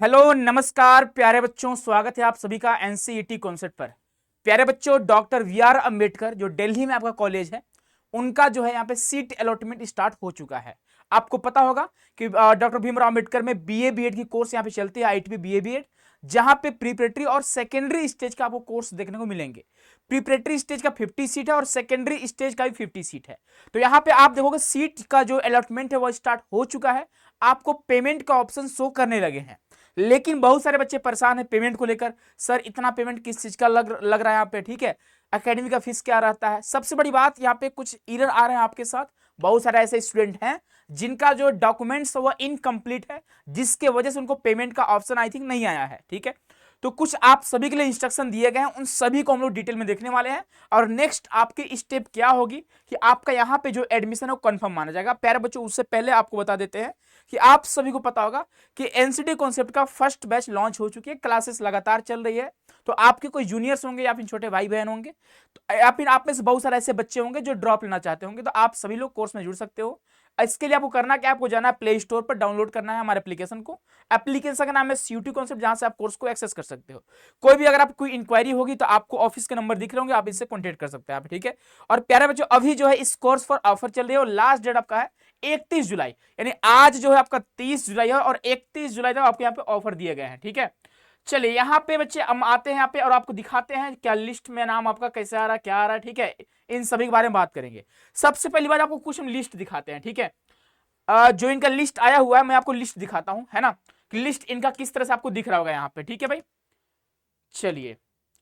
Hello नमस्कार प्यारे बच्चों, स्वागत है आप सभी का एनसीईटी कॉन्सेप्ट पर। प्यारे बच्चों, डॉक्टर वी आर अम्बेडकर जो दिल्ली में आपका कॉलेज है, उनका जो है यहाँ पे सीट अलॉटमेंट स्टार्ट हो चुका है। आपको पता होगा कि डॉक्टर भीमराव अम्बेडकर में बीए बीएड की कोर्स यहाँ पे चलती है, आईटीबी बीए बीएड, जहां पे प्रीपरेटरी और सेकेंडरी स्टेज का आपको कोर्स देखने को मिलेंगे। प्रीपरेटरी स्टेज का 50 सीट है और सेकेंडरी स्टेज का भी 50 सीट है। तो यहाँ पे आप देखोगे सीट का जो अलॉटमेंट है वो स्टार्ट हो चुका है। आपको पेमेंट का ऑप्शन शो करने लगे हैं, लेकिन बहुत सारे बच्चे परेशान हैं पेमेंट को लेकर। सर इतना पेमेंट किस चीज का लग रहा है यहाँ पे, ठीक है, एकेडमी का फीस क्या रहता है। सबसे बड़ी बात, यहाँ पे कुछ एरर आ रहे हैं आपके साथ। बहुत सारे ऐसे स्टूडेंट हैं जिनका जो डॉक्यूमेंट्स वो इनकम्प्लीट है, जिसके वजह से उनको पेमेंट का ऑप्शन आई थिंक नहीं आया है, ठीक है। तो कुछ आप सभी के लिए इंस्ट्रक्शन दिए गए हैं, उन सभी को हम लोग डिटेल में देखने वाले हैं। और नेक्स्ट आपकी स्टेप क्या होगी कि आपका यहाँ पे जो एडमिशन है वो कंफर्म माना जाएगा। प्यारे बच्चों, उससे पहले आपको बता देते हैं कि आप सभी को पता होगा कि एनसीटी कॉन्सेप्ट का फर्स्ट बैच लॉन्च हो चुकी है, क्लासेस लगातार चल रही है। तो आपके कोई जूनियर्स होंगे या फिर छोटे भाई बहन होंगे, तो या फिर आप में से बहुत सारे ऐसे बच्चे होंगे जो ड्रॉप लेना चाहते होंगे, तो आप सभी लोग कोर्स में जुड़ सकते हो। इसके लिए आपको करना क्या, आपको जाना है प्ले स्टोर पर, डाउनलोड करना है हमारे एप्लीकेशन को। एप्लीकेशन का नाम है सीयूटी कॉन्सेप्ट, जहां से आप कोर्स को एक्सेस कर सकते हो। कोई भी अगर आप कोई इंक्वायरी होगी तो आपको ऑफिस के नंबर दिख रहे होंगे, आप इससे कॉन्टेक्ट कर सकते हैं आप, ठीक है। और प्यारे बच्चों, अभी जो है इस कोर्स पर ऑफर चल रही है और लास्ट डेट आपका है 31 जुलाई, यानी आज जो है आपका 30 जुलाई है और 31 जुलाई तक आपको यहाँ पे ऑफर दिए गए हैं, ठीक है। चलिए यहाँ पे बच्चे हम आते हैं यहाँ पे और आपको दिखाते हैं क्या लिस्ट में नाम आपका कैसे आ रहा है, क्या आ रहा है, ठीक है। इन सभी के बारे में बात करेंगे। सबसे पहली बात आपको कुछ हम लिस्ट दिखाते हैं, ठीक है। जो इनका लिस्ट आया हुआ है मैं आपको लिस्ट दिखाता हूं, है ना, कि लिस्ट इनका किस तरह से आपको दिख रहा होगा यहाँ पे, ठीक है भाई। चलिए,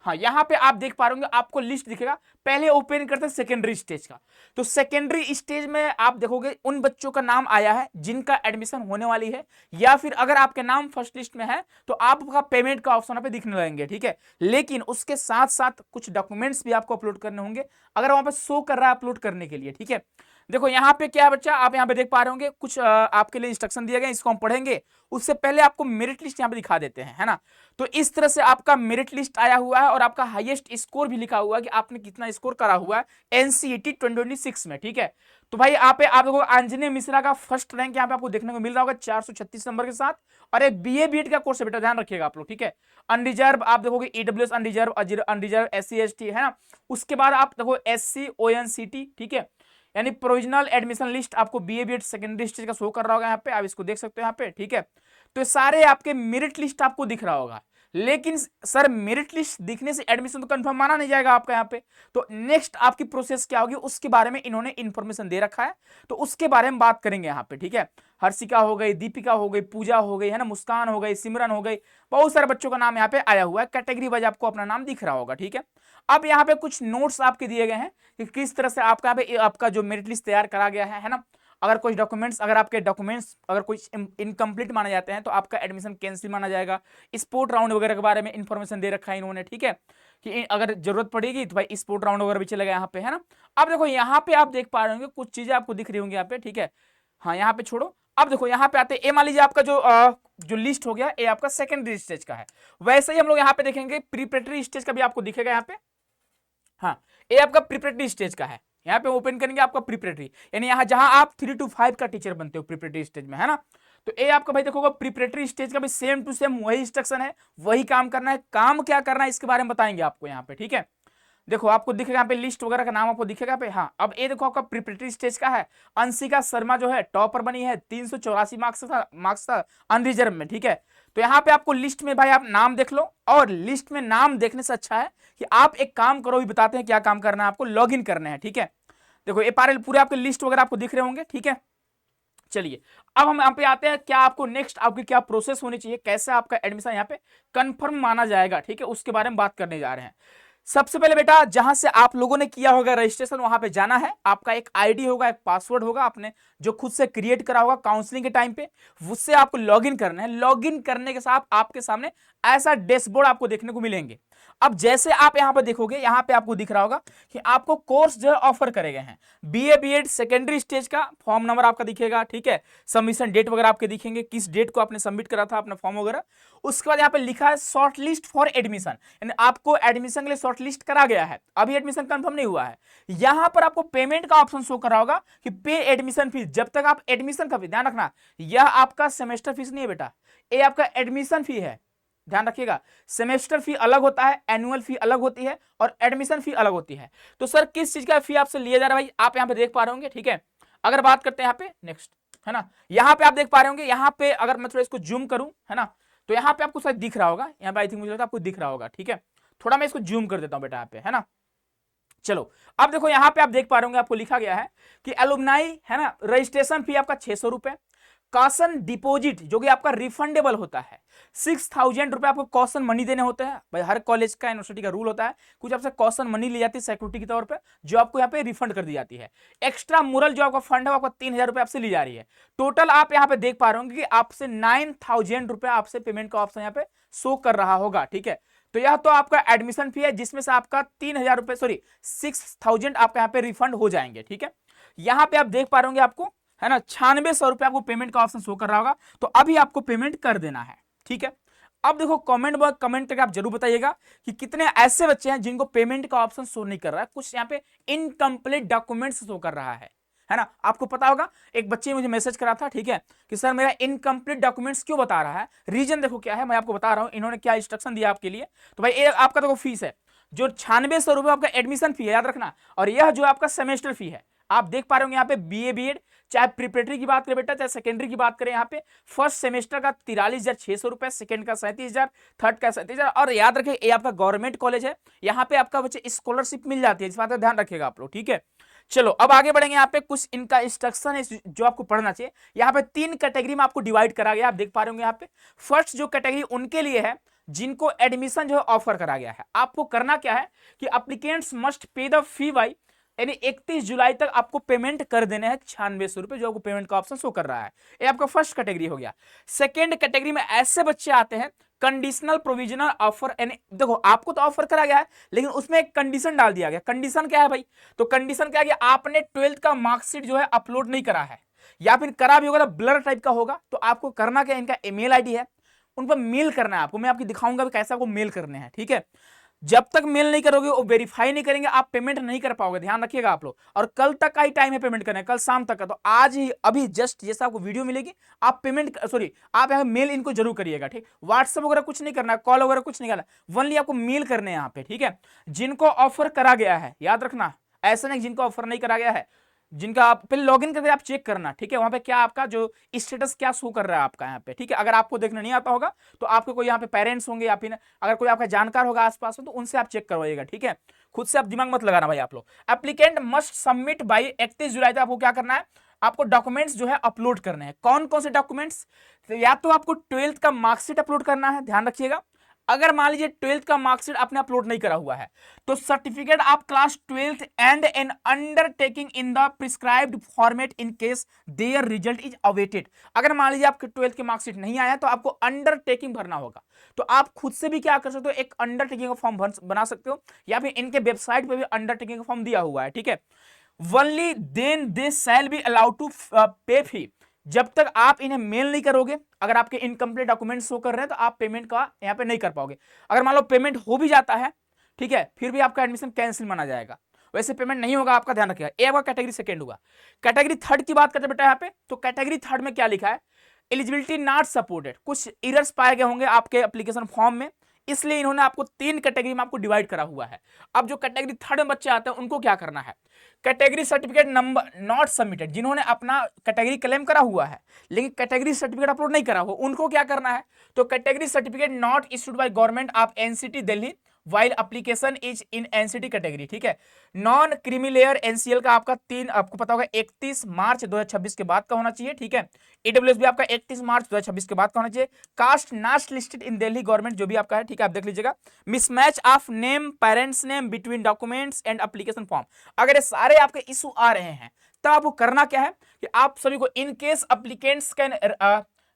हाँ यहाँ पे आप देख पा रहे होंगे, आपको लिस्ट दिखेगा। पहले ओपन करते हैं सेकेंडरी स्टेज का। तो सेकेंडरी स्टेज में आप देखोगे उन बच्चों का नाम आया है जिनका एडमिशन होने वाली है, या फिर अगर आपके नाम फर्स्ट लिस्ट में है तो आपका पेमेंट का ऑप्शन पे दिखने लगेंगे, ठीक है। लेकिन उसके साथ साथ कुछ डॉक्यूमेंट्स भी आपको अपलोड करने होंगे, अगर वहां पे शो कर रहा है अपलोड करने के लिए, ठीक है। देखो यहाँ पे क्या है बच्चा, आप यहाँ पे देख पा रहे होंगे कुछ आपके लिए इंस्ट्रक्शन दिए गए, इसको हम पढ़ेंगे। उससे पहले आपको मेरिट लिस्ट यहाँ पे दिखा देते हैं, है ना। तो इस तरह से आपका मेरिट लिस्ट आया हुआ है और आपका हाईएस्ट स्कोर भी लिखा हुआ है कि आपने कितना स्कोर करा हुआ है एनसीईटी 2026 में, ठीक है। तो भाई आप देखो अंजनी मिश्रा का फर्स्ट रैंक यहाँ पे आपको देखने को मिल रहा होगा 436 नंबर के साथ। और एक बीए बीएड का कोर्स है बेटा, ध्यान रखिएगा आप लोग, ठीक है। अनरिजर्व आप देखोगे EWS unreserve, unreserve SC ST, है ना। उसके बाद आप देखो एससी ओएनसीटी, ठीक है, यानी प्रोविजनल एडमिशन लिस्ट आपको बीए बीएड सेकेंडरी स्टेज का शो कर रहा होगा यहाँ पे, आप इसको देख सकते हो यहाँ पे, ठीक है। तो सारे आपके मेरिट लिस्ट आपको दिख रहा होगा। लेकिन सर मेरिट लिस्ट दिखने से एडमिशन तो कंफर्म माना नहीं जाएगा आपका यहाँ पे। तो नेक्स्ट आपकी प्रोसेस क्या होगी उसके बारे में इन्होंने इंफॉर्मेशन दे रखा है, तो उसके बारे में बात करेंगे यहाँ पे, ठीक है। हर्षिका हो गई, दीपिका हो गई, पूजा हो गई, है ना, मुस्कान हो गई, सिमरन हो गई, बहुत सारे बच्चों का नाम यहाँ पे आया हुआ है। कैटेगरी वाइज आपको अपना नाम दिख रहा होगा, ठीक है। अब यहाँ पे कुछ नोट्स आपके दिए गए हैं कि किस तरह से आपका यहाँ पे आपका जो मेरिट लिस्ट तैयार करा गया है ना। अगर कुछ डॉक्यूमेंट्स, अगर आपके डॉक्यूमेंट्स अगर कुछ इनकम्प्लीट माने जाते हैं तो आपका एडमिशन कैंसिल माना जाएगा। स्पोर्ट राउंड वगैरह के बारे में इंफॉर्मेशन दे रखा है इन्होंने, ठीक है, कि अगर जरूरत पड़ेगी तो भाई स्पोर्ट राउंड वगैरह भी चलेगा यहाँ पे, है ना। अब देखो यहाँ पे आप देख पा रहे होंगे कुछ चीजें आपको दिख रही होंगी यहाँ पे, ठीक है। हाँ यहाँ पे छोड़ो, अब देखो यहाँ पे आते हैं। ए मान लीजिए आपका जो लिस्ट हो गया, ए आपका सेकेंडरी स्टेज का है। वैसे ही हम लोग यहाँ पे देखेंगे प्रीपरेटरी स्टेज का भी आपको दिखेगा यहाँ पे। हाँ, ये आपका प्रिपरेटरी स्टेज का है। यहाँ पे ओपन करेंगे आपका प्रिपरेटरी, यानी यहाँ जहां आप 3 to 5 का टीचर बनते हो प्रिपरेटरी स्टेज में, है ना। तो ये आपका भाई देखोगे प्रिपरेटरी स्टेज का भी सेम टू सेम वही इंस्ट्रक्शन है, वही काम करना है। काम क्या करना है इसके बारे में बताएंगे आपको यहाँ पे, ठीक है। देखो आपको दिखेगा यहाँ पे लिस्ट वगैरह का नाम आपको दिखेगा यहाँ पे। हाँ, अब ये देखो आपका प्रिपरेटरी स्टेज का है। अंशिका शर्मा जो है टॉपर बनी है, 384 मार्क्स था अनरिजर्व में, ठीक है। तो यहाँ पे आपको लिस्ट में भाई आप नाम देख लो, और लिस्ट में नाम देखने से अच्छा है कि आप एक काम करो, भी बताते हैं क्या काम करना है आपको, लॉग इन करना है, ठीक है। देखो ये पूरे आपके लिस्ट वगैरह आपको दिख रहे होंगे, ठीक है। चलिए, अब हम यहाँ पे आते हैं, क्या आपको नेक्स्ट आपकी क्या प्रोसेस होनी चाहिए, कैसे आपका एडमिशन यहाँ पे कंफर्म माना जाएगा, ठीक है, उसके बारे में बात करने जा रहे हैं। सबसे पहले बेटा, जहां से आप लोगों ने किया होगा रजिस्ट्रेशन, वहां पे जाना है। आपका एक आईडी होगा, एक पासवर्ड होगा, आपने जो खुद से क्रिएट करा होगा काउंसलिंग के टाइम पे, उससे आपको लॉगिन करना है। लॉगिन करने के साथ आपके सामने ऐसा डैशबोर्ड आपको देखने को मिलेंगे। अब जैसे आप यहां पर देखोगे, यहां पे आपको दिख रहा होगा कि आपको कोर्स जो है ऑफर करे गए हैं, बीए बीएड सेकेंडरी स्टेज का फॉर्म नंबर आपका दिखेगा, ठीक है, सबमिशन डेट वगैरह आपके दिखेंगे, किस डेट को आपने सबमिट करा था अपना फॉर्म वगैरह। उसके बाद यहाँ पे लिखा है शॉर्ट लिस्ट फॉर एडमिशन, यानी आपको एडमिशन के लिए शॉर्ट लिस्ट करा गया है, अभी एडमिशन कंफर्म नहीं हुआ है। यहां पर आपको पेमेंट का ऑप्शन शो कर रहा होगा कि पे एडमिशन फीस। जब तक आप एडमिशन का फीस, ध्यान रखना, यह आपका सेमेस्टर फीस नहीं है बेटा, ये आपका एडमिशन फी है, ध्यान रखिएगा। सेमेस्टर फी अलग होता है, एनुअल फी अलग होती है और एडमिशन फी अलग होती है। तो सर किस चीज का फी आपसे लिया जा रहा है भाई, आप यहां पे देख पा रहे होंगे, ठीक है। अगर बात करते हैं यहाँ पे नेक्स्ट, है ना, यहाँ पे आप देख पा रहे होंगे, यहाँ पे अगर मैं थोड़ा इसको जूम करूं, है ना, तो यहाँ पे आपको शायद दिख रहा होगा, यहाँ पे आई थिंक मुझे लगता है आपको दिख रहा होगा, ठीक है। थोड़ा मैं इसको जूम कर देता हूं बेटा यहाँ पे, है ना। चलो अब देखो यहाँ पे आप देख पा रहे होंगे, आपको लिखा गया है कि एलुमनाई, है ना, रजिस्ट्रेशन फी आपका 600 रुपए, कॉशन डिपॉजिट जो कि आपका रिफंडेबल होता है 6000 रुपए आपको कॉशन मनी देने होते हैं भाई। हर कॉलेज का यूनिवर्सिटी का रूल होता है, कुछ आपसे कॉशन मनी ली जाती है सिक्योरिटी के तौर पे, जो आपको यहाँ पे रिफंड कर दी जाती है। एक्स्ट्रा मुरल जो आपका फंड है आपका 3000 रुपए आपसे ली जा रही है। टोटल आप यहाँ पे देख पा रहे होंगे कि आपसे 9000 रुपए आपसे पेमेंट का ऑप्शन यहाँ पे शो कर रहा होगा, ठीक है। तो यह तो आपका एडमिशन फी है, जिसमें से आपका 3000 रुपए, सॉरी 6000 आपका यहाँ पे रिफंड हो जाएंगे, ठीक है। यहाँ पे आप देख पा रहे होंगे आपको, है ना, 9600 रुपए आपको पेमेंट का ऑप्शन शो कर रहा होगा, तो अभी आपको पेमेंट कर देना है, ठीक है। अब देखो कमेंट करके आप जरूर बताइएगा कि कितने ऐसे बच्चे हैं जिनको पेमेंट का ऑप्शन शो नहीं कर रहा है, कुछ यहाँ पे इनकम्प्लीट डॉक्यूमेंट्स शो कर रहा है ना। आपको पता होगा एक बच्चे ने मुझे मैसेज करा था, ठीक है, कि सर मेरा इनकम्प्लीट डॉक्यूमेंट्स क्यों बता रहा है, रीजन देखो क्या है, मैं आपको बता रहा हूं इन्होंने क्या इंस्ट्रक्शन दिया आपके लिए। तो भाई ये आपका देखो फीस है, जो 9600 रुपए आपका एडमिशन फी है, याद रखना, और यह जो आपका सेमेस्टर फी है, आप देख पा रहे होंगे यहाँ पे बीए बीएड, चाहे प्रिपरेटरी की बात करें बेटा, चाहे सेकेंडरी की बात करें, यहाँ पे फर्स्ट सेमेस्टर का 43,600 रुपए, सेकेंड का 37,000, थर्ड का 37,000। और याद रखिए ये आपका गवर्नमेंट कॉलेज है, यहाँ पे आपका बच्चे स्कॉलरशिप मिल जाती है, इस बात का ध्यान रखिएगा आप लोग, ठीक है। चलो अब आगे बढ़ेंगे, यहाँ पे कुछ इनका इंस्ट्रक्शन है जो आपको पढ़ना चाहिए। यहाँ पे 3 कैटेगरी में आपको डिवाइड करा गया, आप देख पा रहे होंगे यहाँ पे। फर्स्ट जो कैटेगरी उनके लिए है जिनको एडमिशन जो है ऑफर करा गया है। आपको करना क्या है कि applicants must pay the fee by, यानी 31 जुलाई तक आपको पेमेंट कर देने हैं 9600 रुपए, जो आपको पेमेंट का ऑप्शन शो कर रहा है। ये आपका फर्स्ट कैटेगरी हो गया। सेकेंड कैटेगरी में ऐसे बच्चे आते हैं कंडीशनल प्रोविजनल ऑफर, यानी देखो आपको तो ऑफर करा गया है लेकिन उसमें एक कंडीशन डाल दिया गया। कंडीशन क्या है भाई, तो कंडीशन क्या है कि आपने 12th का मार्कशीट जो है अपलोड नहीं करा है, या फिर करा भी होगा तो ब्लर टाइप का होगा। तो आपको करना क्या, इनका ईमेल आईडी है, उन पर मेल करना है आपको, मैं आपको दिखाऊंगा कैसे आपको मेल करने हैं, ठीक है। जब तक मेल नहीं करोगे, वो वेरीफाई नहीं करेंगे, आप पेमेंट नहीं कर पाओगे, ध्यान रखिएगा आप लोग। और कल तक का ही टाइम है पेमेंट करने, कल शाम तक का। तो आज ही अभी जस्ट जैसा आपको वीडियो मिलेगी, आप पेमेंट, सॉरी आप यहाँ मेल इनको जरूर करिएगा, ठीक। व्हाट्सएप वगैरह कुछ नहीं करना, कॉल वगैरह कुछ नहीं करना, वनली आपको मेल करने हैं यहाँ पे, ठीक है। जिनको ऑफर करा गया है, याद रखना, ऐसा नहीं जिनको ऑफर नहीं करा गया है, जिनका आप पहले लॉगिन करके आप चेक करना, ठीक है, वहां पे क्या आपका जो स्टेटस क्या शो कर रहा है आपका यहाँ पे, ठीक है। अगर आपको देखना नहीं आता होगा तो आपके कोई यहाँ पे पेरेंट्स होंगे या फिर अगर कोई आपका जानकार होगा आसपास में, तो उनसे आप चेक करवाइएगा, ठीक है। खुद से आप दिमाग मत लगाना भाई आप लोग। एप्लीकेंट मस्ट सबमिट बाई 31 जुलाई तक आपको क्या करना है, आपको डॉक्यूमेंट्स जो है अपलोड करने हैं। कौन कौन से डॉक्यूमेंट्स, तो या तो आपको 12th का मार्कशीट अपलोड करना है, ध्यान रखिएगा। अगर मान लीजिए 12th का मार्कशीट आपने अपलोड नहीं करा हुआ है, तो certificate of class 12th and N undertaking in the prescribed format in case there result is awaited. अगर मान लीजिए आपके 12th के मार्कशीट नहीं आया तो आपको अंडरटेकिंग भरना होगा। तो आप खुद से भी क्या कर सकते हो, एक अंडरटेकिंग का फॉर्म बना सकते हो, या फिर इनके वेबसाइट पे भी अंडरटेकिंग का फॉर्म दिया हुआ है, ठीक है। Only then they shall be allowed to pay fee. जब तक आप इन्हें मेल नहीं करोगे, अगर आपके इनकम्प्लीट डॉक्यूमेंट शो कर रहे हैं, तो आप पेमेंट का यहाँ पे नहीं कर पाओगे। अगर मान लो पेमेंट हो भी जाता है, ठीक है, फिर भी आपका एडमिशन कैंसिल माना जाएगा, वैसे पेमेंट नहीं होगा आपका, ध्यान रखिएगा। ये आपका कैटेगरी सेकंड हुआ। कैटेगरी थर्ड की बात करते बेटा यहाँ पे, तो कैटेगरी थर्ड में क्या लिखा है, एलिजिबिलिटी नॉट सपोर्टेड। कुछ एरर्स पाए गए होंगे आपके एप्लीकेशन फॉर्म में, इसलिए इन्होंने आपको 3 कैटेगरी में आपको डिवाइड करा हुआ है। अब जो कैटेगरी थर्ड में बच्चे आते हैं उनको क्या करना है, category certificate number not submitted, जिन्होंने अपना कैटेगरी क्लेम करा हुआ है लेकिन कैटेगरी सर्टिफिकेट अपलोड नहीं करा हुआ, उनको क्या करना है, तो category certificate not issued by government of NCT Delhi while application is in NCT category, ठीक है। नॉन क्रीमीलेयर एनसीएल का आपका 3, आपको पता होगा 31 मार्च 2026 के बाद का होना चाहिए, ठीक है। ईडब्ल्यूएस भी आपका 31 मार्च 2026 के बाद का होना चाहिए। Caste not listed in Delhi government, जो भी आपका है, ठीक है, आप देख लीजिएगा। Mismatch of name parents name between documents and application form. अगर ये सारे आपके इशू आ रहे हैं तब आपको करना क्या है कि आप सभी को in case applicants can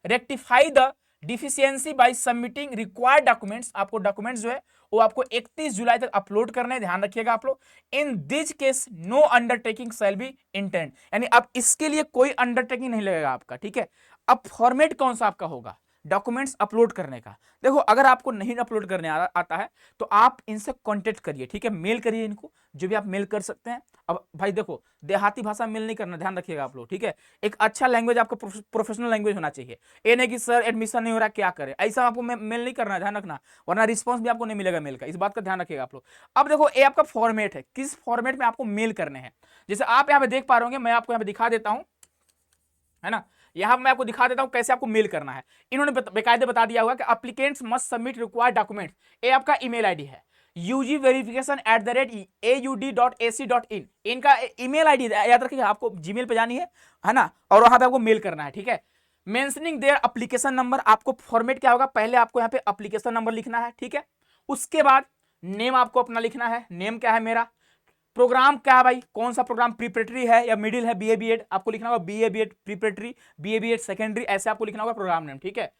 rectify the deficiency by submitting required documents, आपको डॉक्यूमेंट्स जो है वो आपको 31 जुलाई तक अपलोड करने, ध्यान रखिएगा आप लोग। In this case no undertaking shall be intend, यानी अब इसके लिए कोई अंडरटेकिंग नहीं लगेगा आपका, ठीक है। अब फॉर्मेट कौन सा आपका होगा डॉक्यूमेंट्स अपलोड करने का? देखो अगर आपको नहीं अपलोड करने आता है तो आप इनसे कांटेक्ट करिए, ठीक है, मेल करिए इनको, जो भी आप मेल कर सकते हैं। अब भाई देखो देहाती भाषा में मेल नहीं करना, ध्यान रखिएगा आप लोग, ठीक है। एक अच्छा लैंग्वेज आपका प्रोफेशनल लैंग्वेज होना चाहिए। ये नहीं कि सर एडमिशन नहीं हो रहा क्या करें, ऐसा आपको मेल नहीं करना, ध्यान रखना, वरना रिस्पॉन्स भी आपको नहीं मिलेगा मेल का, इस बात का ध्यान रखिएगा आप लोग। अब देखो ये आपका फॉर्मेट है, किस फॉर्मेट में आपको मेल करने हैं। जैसे आप यहाँ पे देख पा रहे होंगे, मैं आपको यहाँ पे दिखा देता हूँ, है ना, यहां मैं आपको दिखा देता हूं कैसे आपको मेल करना है। इन्होंने बेकायदे बता दिया होगा कि applicants must submit required document. ये आपका ईमेल आईडी है ugverification@aud.ac.in, इनका ईमेल आईडी याद रखिएगा, आपको जीमेल पे जानी है ना, और वहां पे आपको मेल करना है, ठीक है। मेंशनिंग देयर एप्लीकेशन नंबर, आपको फॉर्मेट क्या होगा, पहले आपको यहाँ पे एप्लीकेशन नंबर लिखना है, ठीक है। उसके बाद नेम आपको अपना लिखना है, नेम क्या है मेरा, प्रोग्राम क्या है भाई, कौन सा प्रोग्राम, प्रीपरेटरी है या मिडिल है, बीए बीएड आपको लिखना होगा, BA BEd preparatory, BA BEd secondary, ऐसे आपको लिखना होगा प्रोग्राम नेम, ठीक है।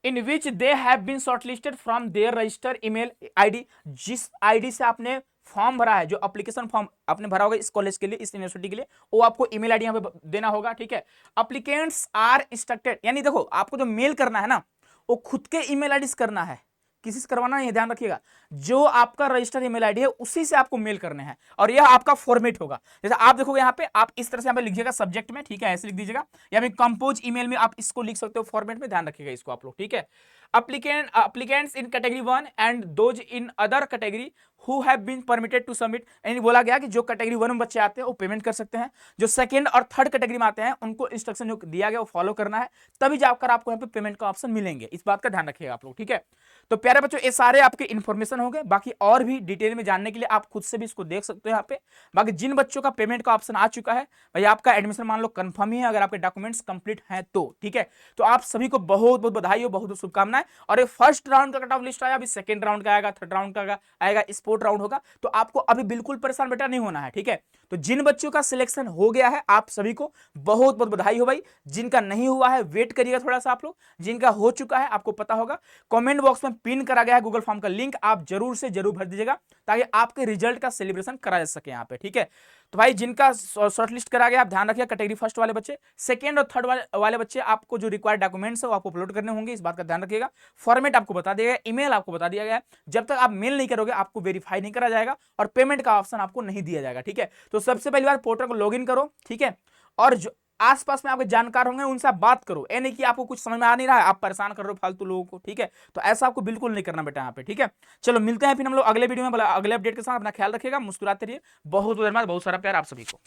In which they have been shortlisted from their register email ID, जिस आईडी से आपने फॉर्म भरा है, जो एप्लीकेशन फॉर्म आपने भरा होगा इस कॉलेज के लिए, इस यूनिवर्सिटी के लिए, वो आपको ईमेल आईडी यहाँ पे देना होगा, ठीक है। एप्लीकेंट्स आर इंस्ट्रक्टेड, यानी देखो आपको जो मेल करना है ना, वो खुद के ईमेल आईडी से करना है, किसी से करवाना नहीं है, ध्यान रखिएगा। जो आपका रजिस्टर्ड ईमेल आईडी है उसी से आपको मेल करने हैं, और यह आपका फॉर्मेट होगा। जैसे आप देखोगे यहाँ पे, आप इस तरह से यहाँ पे लिखिएगा सब्जेक्ट में, ठीक है, ऐसे लिख दीजिएगा, या फिर कंपोज ईमेल में आप इसको लिख सकते हो फॉर्मेट में, ध्यान रखिएगा इसको आप लोग, ठीक है। Applicants in category 1 and those in other category who have been permitted to submit, यानी बोला गया कि जो कैटेगरी 1 में बच्चे आते हैं वो पेमेंट कर सकते हैं, जो सेकंड और थर्ड कैटेगरी में आते हैं उनको इंस्ट्रक्शन जो दिया गया वो फॉलो करना है, तभी जाकर आपको यहाँ पे पेमेंट का ऑप्शन मिलेंगे, इस बात का ध्यान रखिएगा आप लोग, ठीक है। तो प्यारे बच्चों ये सारे आपके इन्फॉर्मेशन हो गए, बाकी और भी डिटेल में जानने के लिए आप खुद से भी इसको देख सकते हो यहाँ पे। बाकी जिन बच्चों का पेमेंट का ऑप्शन आ चुका है भाई, आपका एडमिशन मान लो कंफर्म ही है, अगर आपके डॉक्यूमेंट्स कंप्लीट हैं तो, ठीक है। तो आप सभी को बहुत बहुत बधाई हो, बहुत बहुत शुभकामनाएं। और ये फर्स्ट राउंड का कट ऑफ लिस्ट आया, अभी सेकंड राउंड का आएगा, थर्ड राउंड का आएगा, स्पोर्ट राउंड होगा, तो आपको अभी बिल्कुल परेशान बेटा नहीं होना है, ठीक है। तो जिन बच्चों का सिलेक्शन हो गया है आप सभी को बहुत बहुत बधाई हो भाई, जिनका नहीं हुआ है वेट करिएगा थोड़ा सा आप लोग, जिनका हो चुका है आपको पता होगा, कमेंट बॉक्स में पिन करा गया है गूगल फॉर्म का लिंक, आप जरूर से जरूर भर दीजिएगा ताकि आपके रिजल्ट का सेलिब्रेशन करा जा सके यहाँ पे, ठीक है। तो भाई जिनका शॉर्टलिस्ट करा गया, आप ध्यान रखिए, कैटेगरी फर्स्ट वाले बच्चे, सेकंड और थर्ड वाले बच्चे, आपको जो रिक्वायर्ड डॉक्यूमेंट्स है वो आपको अपलोड करने होंगे, इस बात का ध्यान रखिएगा। फॉर्मेट आपको बता दिया गया, ईमेल आपको बता दिया गया है, जब तक आप मेल नहीं करोगे आपको वेरीफाई नहीं करा जाएगा और पेमेंट का ऑप्शन आपको नहीं दिया जाएगा, ठीक है। तो सबसे पहली बार पोर्टल को लॉगिन करो, ठीक है, और जो आसपास में आपके जानकार होंगे उनसे आप बात करो, ये नहीं कि आपको कुछ समझ में आ नहीं रहा है आप परेशान कर रहे हो फालतू लोगों को, ठीक है। तो ऐसा आपको बिल्कुल नहीं करना बेटा यहाँ पे, ठीक है। चलो मिलते हैं फिर हम लोग अगले वीडियो में, अगले अपडेट के साथ, अपना ख्याल रखिएगा, मुस्कुराते रहिए, बहुत बहुत धन्यवाद, बहुत सारा प्यार आप सभी को।